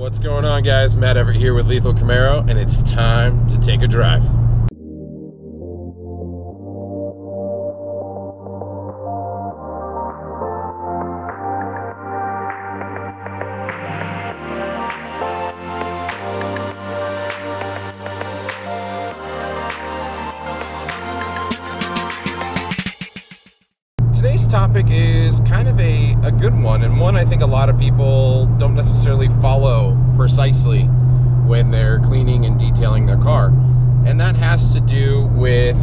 What's going on, guys? Matt Everett here with Lethal Camaro, and it's time to take a drive. Today's topic is kind of a good one, and one I think a lot of people don't necessarily follow precisely when they're cleaning and detailing their car. And that has to do with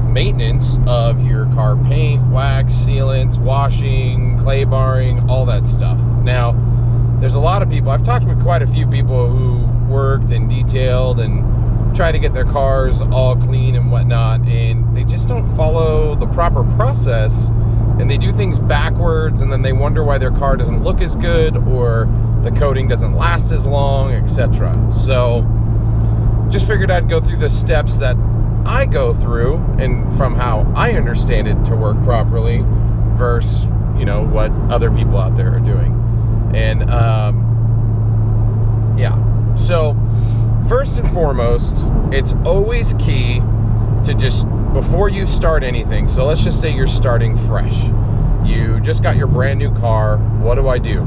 maintenance of your car paint, wax, sealants, washing, clay barring, all that stuff. Now, there's a lot of people, I've talked with quite a few people who've worked and detailed and try to get their cars all clean and whatnot, and they just don't follow the proper process, and they do things backwards, and then they wonder why their car doesn't look as good or the coating doesn't last as long, etc. So just figured I'd go through the steps that I go through and from how I understand it to work properly versus, you know, what other people out there are doing. And yeah, so first and foremost, it's always key to just, before you start anything, so let's just say you're starting fresh. You just got your brand new car. What do I do?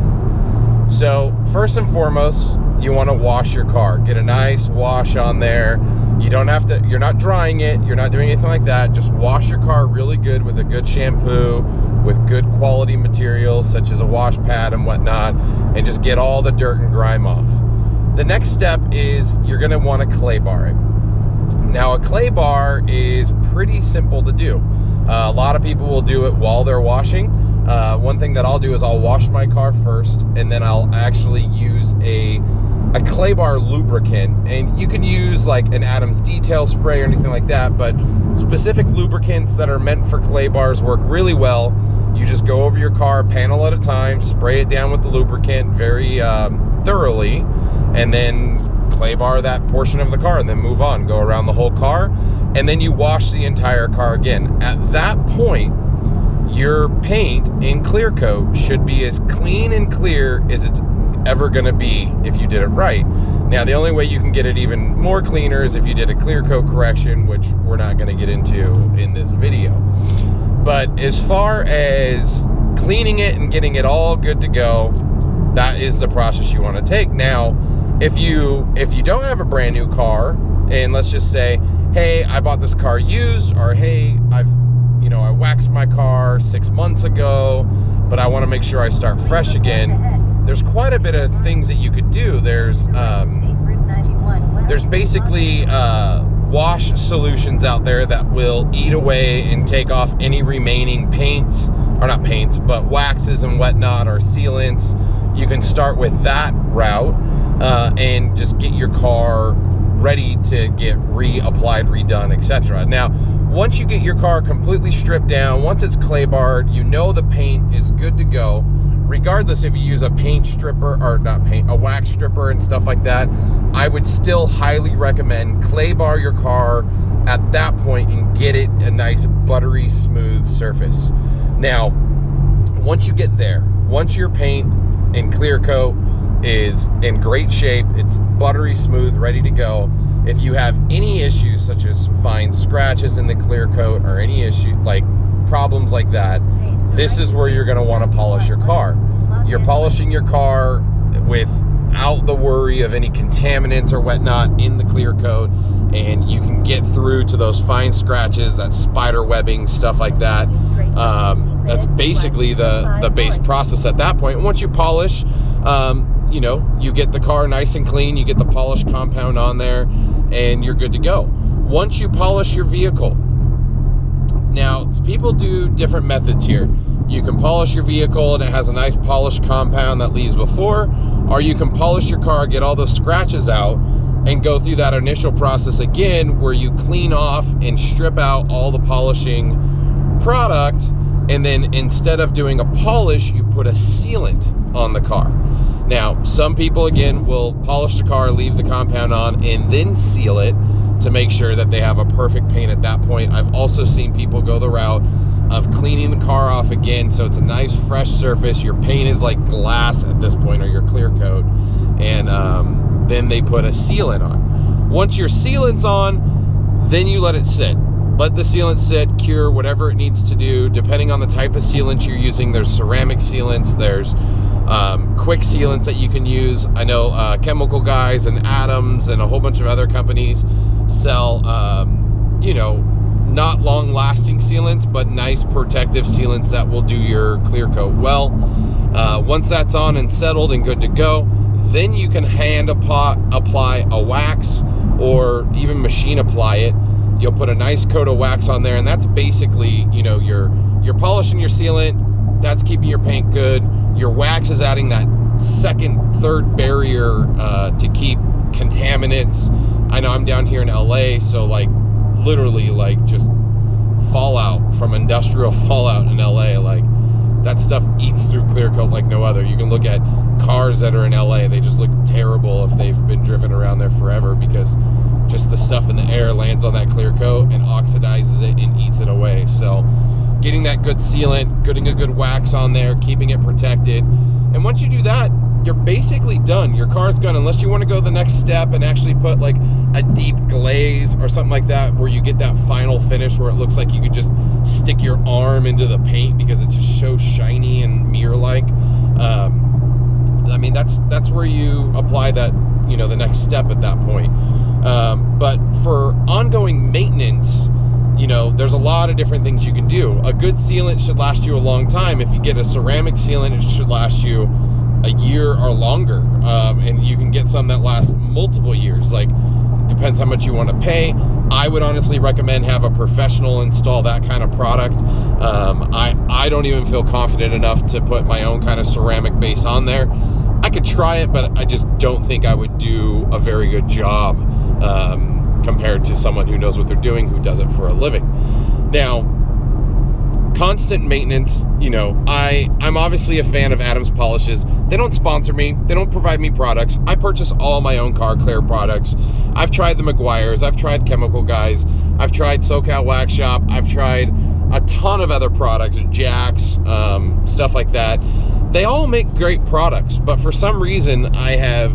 So first and foremost, you want to wash your car. Get a nice wash on there. You don't have to, you're not drying it, you're not doing anything like that. Just wash your car really good with a good shampoo, with good quality materials such as a wash pad and whatnot, and just get all the dirt and grime off. The next step is you're going to want to clay bar it. Now, a clay bar is pretty simple to do. A lot of people will do it while they're washing. One thing that I'll do is I'll wash my car first, and then I'll actually use a clay bar lubricant. And you can use like an Adams detail spray or anything like that, but specific lubricants that are meant for clay bars work really well. You just go over your car panel at a time, spray it down with the lubricant very thoroughly, and then clay bar that portion of the car, and then move on, go around the whole car, and then you wash the entire car again. At that point, your paint in clear coat should be as clean and clear as it's ever going to be if you did it right. Now, the only way you can get it even more cleaner is if you did a clear coat correction, which we're not going to get into in this video. But as far as cleaning it and getting it all good to go, that is the process you want to take. Now, if you don't have a brand new car, and let's just say, hey, I bought this car used, or hey, I waxed my car 6 months ago, but I want to make sure I start fresh again. There's quite a bit of things that you could do. There's basically wash solutions out there that will eat away and take off any remaining paint, or not paints, but waxes and whatnot, or sealants. You can start with that route and just get your car ready to get reapplied, redone, etc. Now, once you get your car completely stripped down, once it's clay barred, you know the paint is good to go. Regardless if you use a paint stripper, or not paint, a wax stripper and stuff like that, I would still highly recommend clay bar your car at that point and get it a nice buttery smooth surface. Now, once you get there, once your paint and clear coat is in great shape, it's buttery smooth, ready to go. If you have any issues such as fine scratches in the clear coat or any issue like problems like that, this is where you're going to want to polish your car. You're polishing your car without the worry of any contaminants or whatnot in the clear coat, and you can get through to those fine scratches, that spider webbing, stuff like that. That's basically the base process at that point. Once you polish, you get the car nice and clean, you get the polish compound on there, and you're good to go. Once you polish your vehicle, now people do different methods here. You can polish your vehicle and it has a nice polished compound that leaves before, or you can polish your car, get all those scratches out, and go through that initial process again where you clean off and strip out all the polishing product, and then instead of doing a polish, you put a sealant on the car. Now, some people, again, will polish the car, leave the compound on, and then seal it to make sure that they have a perfect paint at that point. I've also seen people go the route of cleaning the car off again, so it's a nice fresh surface. Your paint is like glass at this point, or your clear coat, and then they put a sealant on. Once your sealant's on, then you let it sit. Let the sealant sit, cure whatever it needs to do, depending on the type of sealant you're using. There's ceramic sealants, there's quick sealants that you can use. I know Chemical Guys and Adams and a whole bunch of other companies sell, you know, not long-lasting sealants, but nice protective sealants that will do your clear coat well. Once that's on and settled and good to go, then you can hand apply a wax or even machine apply it. You'll put a nice coat of wax on there, and that's basically, you know, you're polishing your sealant, that's keeping your paint good. Your wax is adding that second, third barrier to keep contaminants. I know I'm down here in LA, so like literally like just fallout from industrial fallout in LA, like that stuff eats through clear coat like no other. You can look at cars that are in LA, they just look terrible if they've been driven around there forever, because just the stuff in the air lands on that clear coat and oxidizes it and eats it away. So getting that good sealant, getting a good wax on there, keeping it protected, and once you do that, you're basically done. Your car's gone, unless you want to go the next step and actually put like a deep glaze or something like that, where you get that final finish where it looks like you could just stick your arm into the paint because it's just so shiny and mirror-like. I mean, that's where you apply that, you know, the next step at that point. But for ongoing maintenance, you know, there's a lot of different things you can do. A good sealant should last you a long time. If you get a ceramic sealant, it should last you a year or longer, and you can get some that last multiple years. Like, depends how much you want to pay. I would honestly recommend have a professional install that kind of product. I don't even feel confident enough to put my own kind of ceramic base on there. I could try it, but I just don't think I would do a very good job compared to someone who knows what they're doing, who does it for a living. Now, constant maintenance, you know, I'm obviously a fan of Adams Polishes. They don't sponsor me. They don't provide me products. I purchase all my own car clear products. I've tried the Meguiar's. I've tried Chemical Guys. I've tried SoCal Wax Shop. I've tried a ton of other products, Jack's, stuff like that. They all make great products, but for some reason I have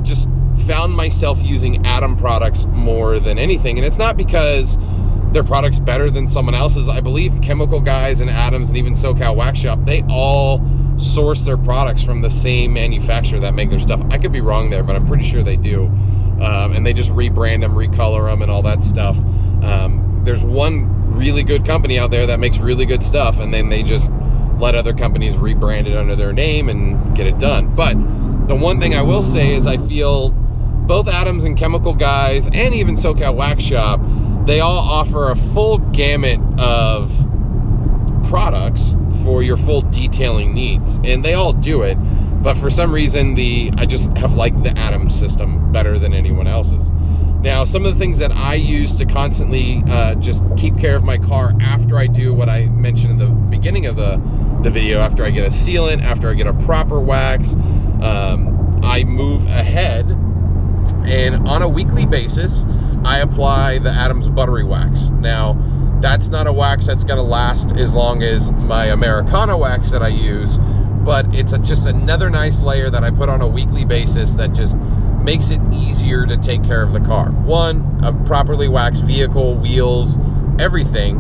just found myself using Adam products more than anything. And it's not because their product's better than someone else's. I believe Chemical Guys and Adams and even SoCal Wax Shop, they all source their products from the same manufacturer that make their stuff. I could be wrong there, but I'm pretty sure they do. And they just rebrand them, recolor them, and all that stuff. There's one really good company out there that makes really good stuff, and then they just let other companies rebrand it under their name and get it done. But the one thing I will say is I feel both Adams and Chemical Guys and even SoCal Wax Shop, they all offer a full gamut of products for your full detailing needs, and they all do it. But for some reason, I just have liked the Adams system better than anyone else's. Now, some of the things that I use to constantly just keep care of my car after I do what I mentioned in the beginning of the video, after I get a sealant, after I get a proper wax, I move ahead, and on a weekly basis, I apply the Adams Buttery Wax. Now, that's not a wax that's gonna last as long as my Americana wax that I use, but it's just another nice layer that I put on a weekly basis that just makes it easier to take care of the car. One, a properly waxed vehicle, wheels, everything,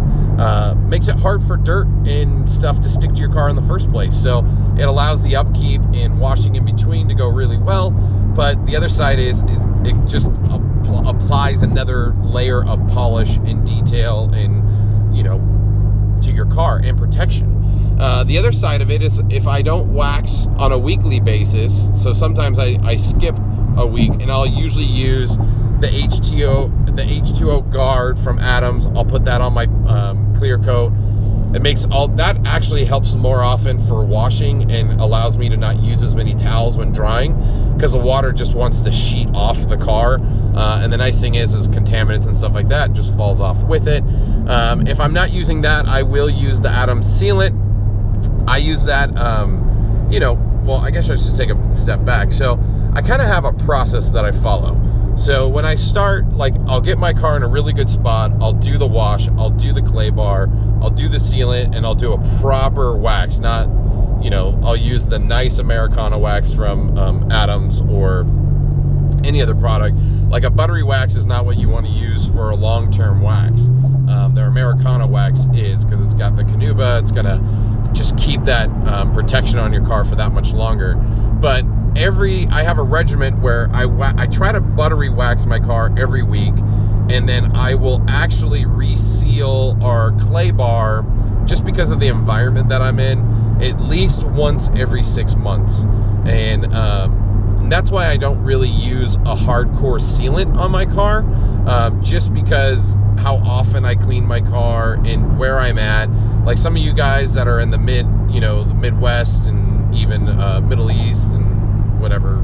makes it hard for dirt and stuff to stick to your car in the first place. So it allows the upkeep and washing in between to go really well. But the other side is it just applies another layer of polish and detail and, you know, to your car and protection. The other side of it is if I don't wax on a weekly basis, so sometimes I skip a week, and I'll usually use the H2O guard from Adams. I'll put that on my clear coat. It makes that actually helps more often for washing and allows me to not use as many towels when drying, because the water just wants to sheet off the car. And the nice thing is contaminants and stuff like that just falls off with it. If I'm not using that, I will use the Adams sealant. I use that, you know, well, I guess I should take a step back. So I kind of have a process that I follow. So when I start, like, I'll get my car in a really good spot, I'll do the wash, I'll do the clay bar, I'll do the sealant, and I'll do a proper wax. Not, you know, I'll use the nice Americana wax from Adams or any other product. Like a buttery wax is not what you want to use for a long-term wax. Their Americana wax is, because it's got the Canuba. It's gonna just keep that protection on your car for that much longer. But I have a regimen where I try to buttery wax my car every week, and then I will actually reseal our clay bar, just because of the environment that I'm in, at least once every 6 months. And that's why I don't really use a hardcore sealant on my car, just because how often I clean my car and where I'm at. Like some of you guys that are in the the Midwest and even Middle East and whatever,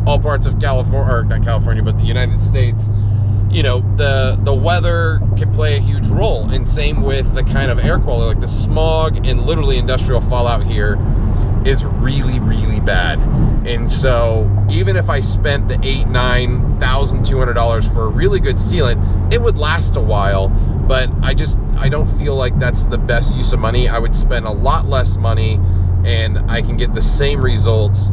all parts of California, or not California, but the United States, the weather can play a huge role. And same with the kind of air quality, like the smog and literally industrial fallout here is really, really bad. And so even if I spent the $8,000-$9,200 for a really good sealant, it would last a while. But I don't feel like that's the best use of money. I would spend a lot less money and I can get the same results.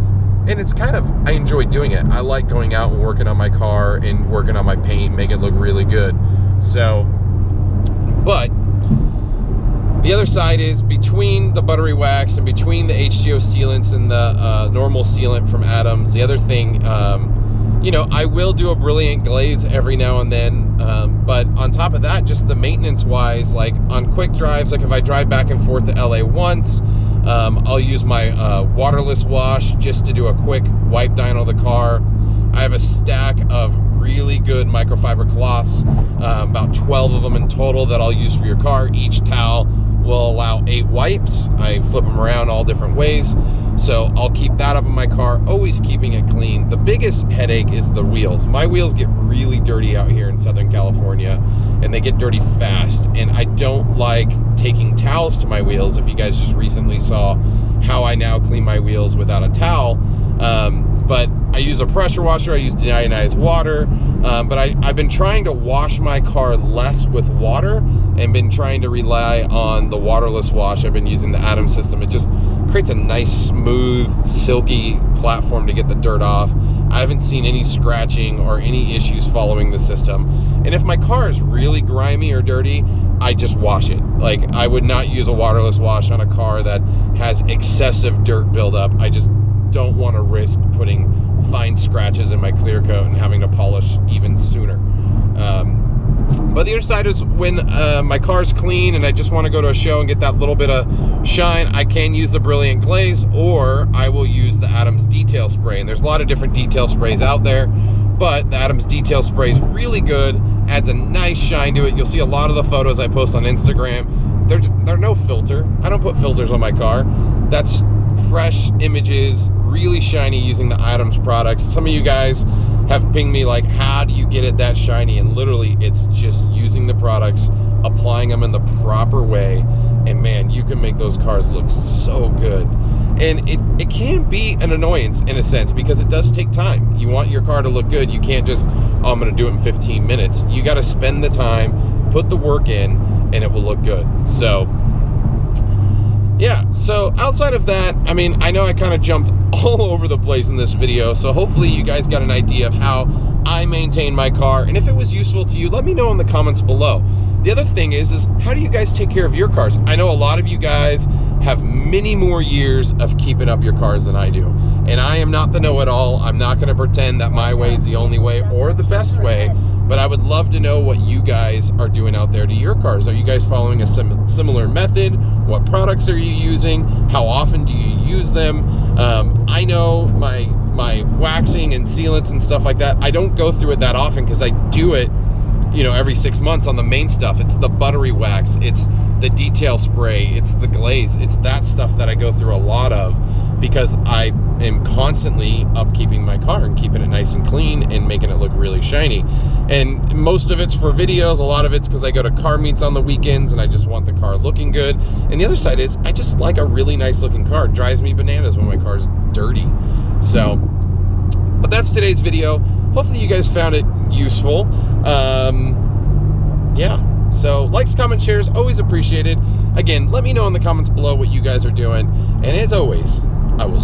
And it's I enjoy doing it. I like going out and working on my car and working on my paint, make it look really good. So, but the other side is, between the buttery wax and between the HTO sealants and the normal sealant from Adams, the other thing, I will do a brilliant glaze every now and then, but on top of that, just the maintenance wise, like on quick drives, like if I drive back and forth to LA once, I'll use my waterless wash just to do a quick wipe down of the car. I have a stack of really good microfiber cloths, about 12 of them in total, that I'll use for your car. Each towel will allow 8 wipes. I flip them around all different ways. So I'll keep that up in my car, always keeping it clean. The biggest headache is the wheels. My wheels get really dirty out here in Southern California, and they get dirty fast. And I don't like taking towels to my wheels. If you guys just recently saw how I now clean my wheels without a towel. But I use a pressure washer, I use deionized water, but I've been trying to wash my car less with water and been trying to rely on the waterless wash. I've been using the Adams system. It just creates a nice, smooth, silky platform to get the dirt off. I haven't seen any scratching or any issues following the system. And if my car is really grimy or dirty, I just wash it. Like, I would not use a waterless wash on a car that has excessive dirt buildup. I just don't want to risk putting fine scratches in my clear coat and having to polish even sooner. But the other side is, when my car's clean and I just want to go to a show and get that little bit of shine, I can use the Brilliant Glaze, or I will use the Adams Detail Spray. And there's a lot of different detail sprays out there, but the Adams Detail Spray is really good, adds a nice shine to it. You'll see a lot of the photos I post on Instagram, they're no filter. I don't put filters on my car. That's fresh images, really shiny, using the Adams products. Some of you guys have pinged me like, how do you get it that shiny? And literally, it's just using the products, applying them in the proper way, and man, you can make those cars look so good. And it can be an annoyance in a sense, because it does take time. You want your car to look good. You can't just, oh, I'm gonna do it in 15 minutes. You gotta spend the time, put the work in, and it will look good. So yeah, so outside of that, I mean, I know I kind of jumped all over the place in this video, so hopefully you guys got an idea of how I maintain my car. And if it was useful to you, let me know in the comments below. The other thing is how do you guys take care of your cars? I know a lot of you guys have many more years of keeping up your cars than I do. And I am not the know-it-all. I'm not going to pretend that my way is the only way or the best way. But I would love to know what you guys are doing out there to your cars. Are you guys following a similar method? What products are you using? How often do you use them? I know my waxing and sealants and stuff like that, I don't go through it that often because I do it, every 6 months on the main stuff. It's the buttery wax, it's the detail spray, it's the glaze. It's that stuff that I go through a lot of, because I am constantly upkeeping my car and keeping it nice and clean and making it look really shiny. And most of it's for videos, a lot of it's because I go to car meets on the weekends and I just want the car looking good. And the other side is, I just like a really nice looking car. It drives me bananas when my car's dirty. So, but that's today's video. Hopefully you guys found it useful. Yeah. So likes, comments, shares, always appreciated. Again, let me know in the comments below what you guys are doing. And as always, I will